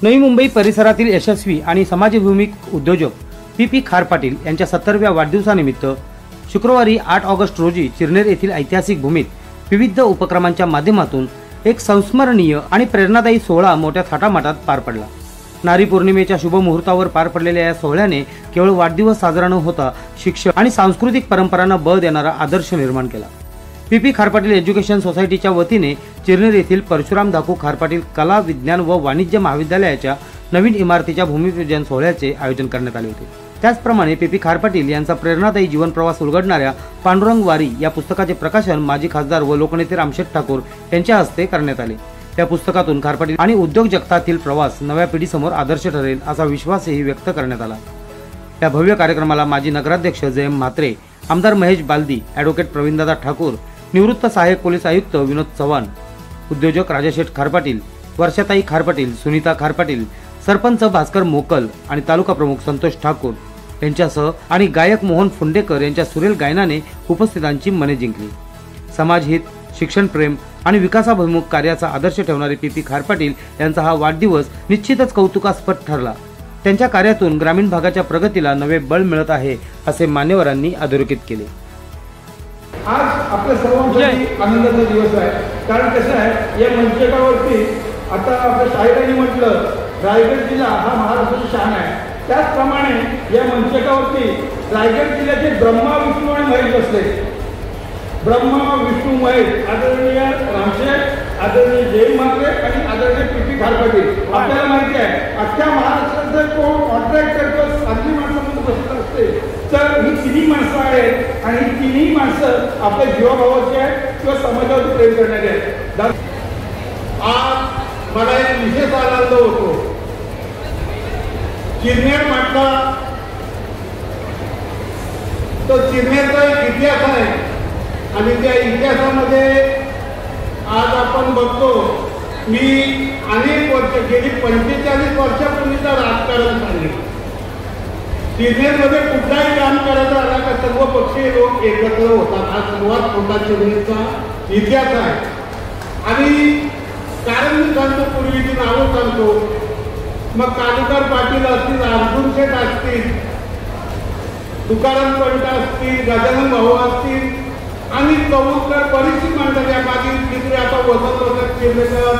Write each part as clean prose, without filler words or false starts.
नवी मुंबई परिसरातील यशस्वी आणि समाजभिमुख उद्योजक पी खार पाटील यांच्या 70व्या वाढदिवसानिमित्त शुक्रवारी 8 ऑगस्ट रोजी चिरनेर येथील ऐतिहासिक भूमीत विविध उपक्रमांच्या माध्यमातून एक संस्मरणीय आणि प्रेरणादायी सोहळा मोठ्या थाटामाटात पार पडला। नारी पौर्णिमेच्या शुभ मुहूर्तावर पार पडलेल्या या सोहळ्याने केवळ वाढदिवस साजरा न होता शिक्षण आणि सांस्कृतिक परंपरांना बळ देणारा आदर्श निर्माण केला। पी खार पाटील एज्युकेशन सोसायटीच्या वतीने चिरनेर येथील परशुराम धाकू खार पाटील कला विज्ञान व वाणिज्य महाविद्यालयाच्या नवीन इमारतीच्या भूमिपूजन सोहळ्याचे आयोजन करण्यात आले होते। त्याचप्रमाणे पी खार पाटील यांचा प्रेरणादायी जीवन प्रवास उलगडणाऱ्या पांडुरंग वारी या पुस्तकाचे प्रकाशन माजी खासदार व लोकनेते रामशेठ ठाकूर यांच्या हस्ते करण्यात आले। त्या पुस्तकातून खार पाटील आणि उद्योग जगतातील प्रवास नव्या पिढीसमोर आदर्श ठरेल असा विश्वासही व्यक्त करण्यात आला। या भव्य कार्यक्रमाला माजी नगराध्यक्ष जयम म्हात्रे, आमदार महेश बालदी, ॲडव्होकेट प्रवीणदादा ठाकूर, निवृत्त सहाय्यक पोलीस आयुक्त विनोद चव्हाण, उद्योजक राजाशेठ खार पाटील, वर्षाताई खार पाटील, सुनीता खार पाटील, सरपंच भास्कर मोकल आणि तालुका प्रमुख संतोष ठाकूर यांच्यासह आणि गायक मोहन फुंडेकर यांच्या सुरेल गायनाने उपस्थितांची मने जिंकली। समाजहित, शिक्षण प्रेम आणि विकासाभिमुख कार्याचा आदर्श ठेवणारे पी खार पाटील यांचा हा वाढदिवस निश्चितच कौतुकास्पद ठरला। त्यांच्या कार्यातून ग्रामीण भागाच्या प्रगतीला नवे बळ मिळत आहे असे मान्यवरांनी अधोरेखित केले। आज आपल्या सर्वांसाठी आनंदाचा दिवस आहे, कारण कसं आहे या मंचकावरती आता आपल्या शाहिरांनी म्हटलं रायगड जिल्हा हा महाराष्ट्राची शान आहे, त्याचप्रमाणे या मंचकावरती रायगड जिल्ह्याचे ब्रह्मा विष्णू आणि महेश बसले। ब्रह्मा विष्णू महेश आदरणीय रामशेठ, आदरणीय जयम म्हात्रे आणि आदरणीय पी खार पाटील। आपल्याला माहिती आहे अख्ख्या महाराष्ट्रात जर कोण कॉन्ट्रॅक्ट करतो साधी माणसं म्हणून बसत असते तर ही तिन्ही माणसं आहेत आणि ही तिन्ही माणसं आपल्या जीवाभावाची आहेत किंवा समाजावरती प्रेम करणारी आहेत। आज मला एक विशेष आनंद होतो, चिरनेर म्हटला तो चिरनेरचा एक इतिहास आहे आणि त्या इतिहासामध्ये आज आपण बघतो मी अनेक वर्ष गेली 45 वर्षापूर्वीचा राजकारण सांगितलं। चिरनेरमध्ये कुठलाही काम करायचा आला का सर्व पक्षीय लोक एकत्र होतात, हा सर्वात मोठा चिरनेरचा इतिहास आहे। आणि कारण मी सांगतो, पूर्वीची नावं सांगतो, मग कालुकार पाटील असतील, अर्जुन शेठ असतील, तुकाराम पंत असतील, गजानन भाऊ असतील आणि कौलकर बरीचशी मंडळी आहे, माझी तिथे आता वसंत चिरनेकर,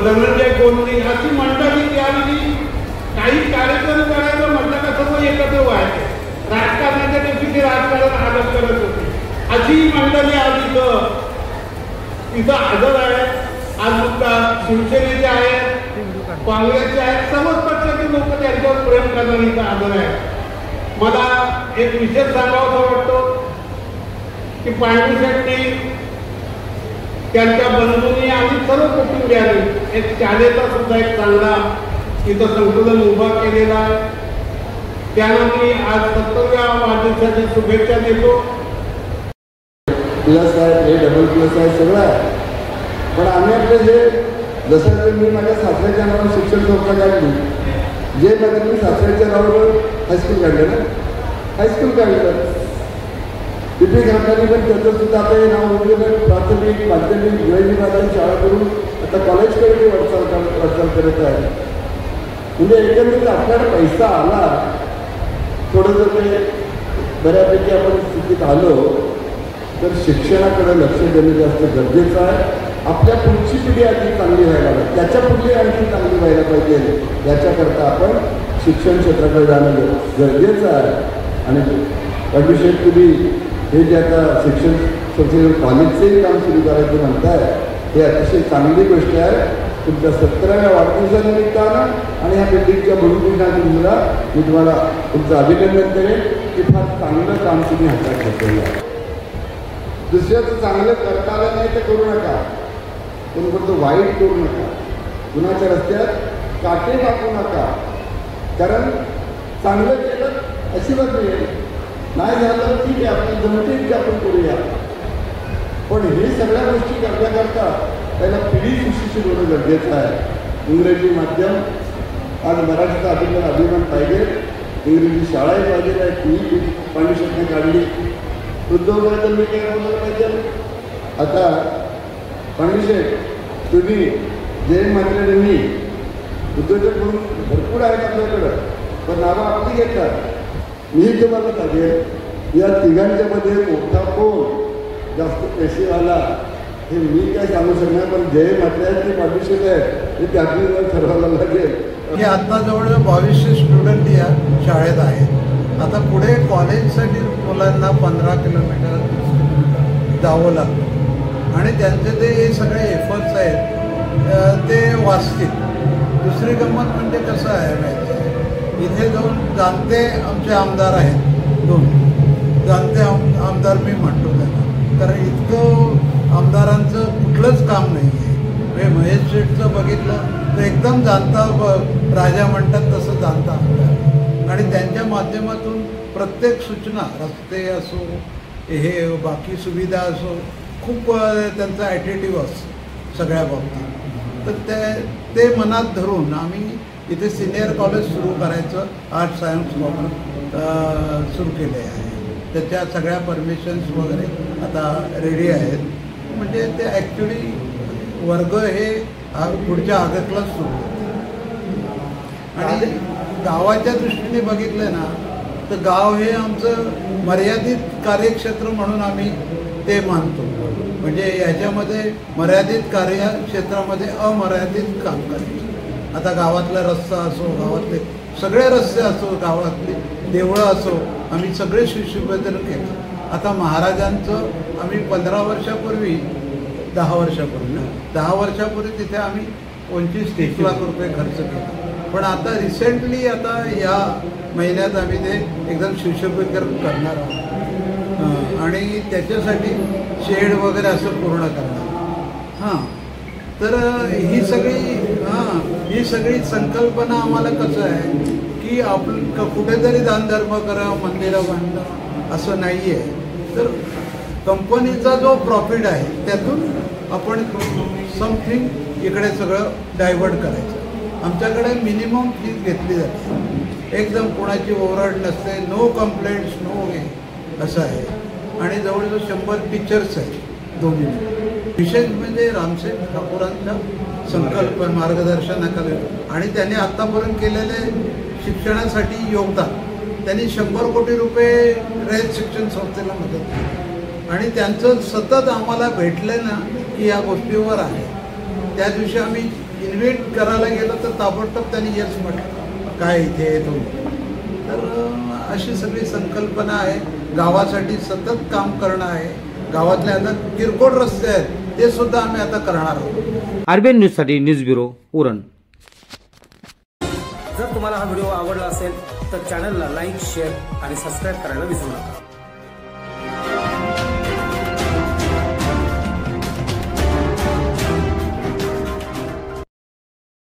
धनंजय गोंदी अशी मंडळी त्यावेळी काही कार्यक्रम करायचं म्हटलं का सर्व एकत्र व्हायचे। राजकारणाच्या दिवशी ते राजकारण आदर करत होते, अशी मंडळी आज इथं हजर आहे। आज शिवसेनेचे आहेत, काँग्रेसचे आहेत, सर्वच पक्षाचे लोक त्यांच्यावर प्रेम करणारे इथं हजर आहेत। मला एक विशेष सांगावं वाटतो की पांडू शेट्टी, त्यांच्या बंधूंनी आणि सर्व कुटुंबियांनी एक शाळेचा सुद्धा एक चांगला इथं संकुलन उभा केलेला आहे। त्यांना मी आज 70व्या वाढदिवसाची शुभेच्छा देतो। प्लस आहे, हे डबल प्लस आहे, सगळं आहे, पण आम्ही आपले जे जसं मी माझ्या सासऱ्याच्या नावावर शिक्षण संस्था काढली, जे माझं मी सासऱ्याच्या नावावर हायस्कूल काढलं ना, हायस्कूल काढलं पी खारपाटील पण त्याचं सुद्धा आता हे नाव उद्योग प्राथमिक माध्यमिक इंग्रजी माध्यम शाळा करून आता कॉलेजकडे वाटचाल करत आहे। म्हणजे एकंदरीत आपल्याला पैसा आला, थोडंसं ते बऱ्यापैकी आपण स्थितीत आलो तर शिक्षणाकडे लक्ष देणं जास्त गरजेचं आहे। आपल्या पुढची पिढी आणखी चांगली व्हायला पाहिजे, त्याच्या पुढली आणखी चांगली व्हायला पाहिजे, याच्याकरता आपण शिक्षण क्षेत्राकडे जाणं गरजेचं आहे। आणि अभिषेक तुम्ही हे जे आता शिक्षण संस्थेचं कॉलेजचंही काम सुरू करायचं म्हणताय, हे अतिशय चांगली गोष्ट आहे। तुमच्या 70व्या वाढदिवसानिमित्तानं आणि ह्या बिल्डिंगच्या भूमिपूजनानिमित्तानं मी तुम्हाला तुमचं अभिनंदन करेन की फार चांगलं काम तुम्ही हातात घेतलेलं आहे। दुसऱ्याचं चांगलं करता आलं नाही तर करू नका, पण कोणतं वाईट करू नका, कुणाच्या रस्त्यात काटे टाकू नका, कारण चांगलं केलं अशी बात नाही झालं ठीक आहे, आपण जमते की आपण करूया, पण हे सगळ्या गोष्टी करण्याकरता त्याला पिढी सुशिक्षित होणं गरजेचं आहे। इंग्रजी माध्यम, आज मराठीचा अभिमान पाहिजे, इंग्रजी शाळाही पाहिजे आहे, ती पाणी शकणे काढली, उद्योगाबद्दल मी काय बोलायला पाहिजे। आता पाणीशेठ तुम्ही जयम म्हात्रेंनी उद्योजक म्हणून भरपूर आहेत आपल्याकडं, पण नावं आपली घेतात. मी तुम्हाला सांगेन या तिघांच्या मध्ये मोठा कोण जास्त पैसेवाला हे मी काय सांगू शकणार, पण जे म्हटलं ते पाठीशी आहे ते आपल्याला ठरवायला लागेल. की आता जवळजवळ 2200 स्टुडंट या शाळेत आहेत. आता पुढे कॉलेजसाठी मुलांना 15 किलोमीटर जावं लागतं आणि त्यांचे ते हे सगळे एफर्ट्स आहेत ते वाचतील. दुसरी गंमत म्हणजे कसं आहे माहिती आहे, इथे जाऊन जाणते आमचे आमदार आहेत, 2 जाणते आमदार मी म्हणतो त्यांना, कारण इतकं आमदारांचं कुठलंच काम नाही आहे. म्हणजे महेश शेठचं बघितलं तर एकदम जाणता राजा म्हणतात तसं जाणता आमदार, आणि त्यांच्या माध्यमातून प्रत्येक सूचना, रस्ते असो हे बाकी सुविधा असो, खूप त्यांचा ॲटिट्यूड असतो सगळ्या बाबतीत. तर ते मनात धरून आम्ही इथे सिनियर कॉलेज सुरू करायचं आर्ट सायन्स कॉमर्स सुरू केले आहे. त्याच्या सगळ्या परमिशन्स वगैरे आता रेडी आहेत. म्हणजे ते ॲक्च्युली वर्ग हे पुढच्या ऑगस्टलाच सुरू होते. आणि गावाच्या दृष्टीने बघितलं ना तर गाव हे आमचं मर्यादित कार्यक्षेत्र म्हणून आम्ही ते मानतो. म्हणजे याच्यामध्ये मर्यादित कार्यक्षेत्रामध्ये अमर्यादित काम करायचं. आता गावातला रस्ता असो, गावातले सगळे रस्ते असो, गावातली देवळं असो, आम्ही सगळे सुशोभीकरण केलं. आता महाराजांचं आम्ही 15 वर्षापूर्वी 10 वर्षापूर्वी तिथे आम्ही 25-30 लाख रुपये खर्च केला. पण आता रिसेंटली आता या महिन्यात आम्ही ते एकदम सुशोभीकरण करणार आहोत आणि त्याच्यासाठी शेड वगैरे असं पूर्ण करणार. हां, तर ही सगळी संकल्पना आम्हाला कसं आहे की आपण कुठेतरी दानधर्म करा, मंदिरं बांधणं असं नाही आहे. तर कंपनीचा जो प्रॉफिट आहे त्यातून आपण समथिंग इकडे सगळं डायव्हर्ट करायचं. आमच्याकडे मिनिमम फीज घेतली जाते, एकदम कोणाची ओव्हरहेड नसते, नो कंप्लेंट्स, नो हे असं आहे. आणि जवळजवळ 100 पिक्चर्स आहेत दोन्ही. विशेष म्हणजे रामसेठ ठाकूरांच्या संकल्प मार्गदर्शनाखाली आणि त्यांनी आत्तापर्यंत केलेले शिक्षणासाठी योगदान, त्यांनी 100 कोटी रुपये रयत शिक्षण संस्थेला मदत केली. आणि त्यांचं सतत आम्हाला भेटलं ना की या गोष्टीवर आहे. त्या दिवशी आम्ही इन्व्हेट करायला गेलो तर ताबडतोब त्यांनी यस म्हटलं, काय इथे येतो. तर अशी सगळी संकल्पना आहे. गावासाठी सतत काम करणं आहे. गावातले आता किरकोळ रस्ते आहेत ते सुद्धा आम्ही आता करणार आहोत. आरबीएन न्यूजसाठी न्यूज ब्युरो उरण. जर तुम्हाला हा व्हिडिओ आवडला असेल तर चॅनलला लाईक, शेअर आणि सबस्क्राईब करायला विसरू नका.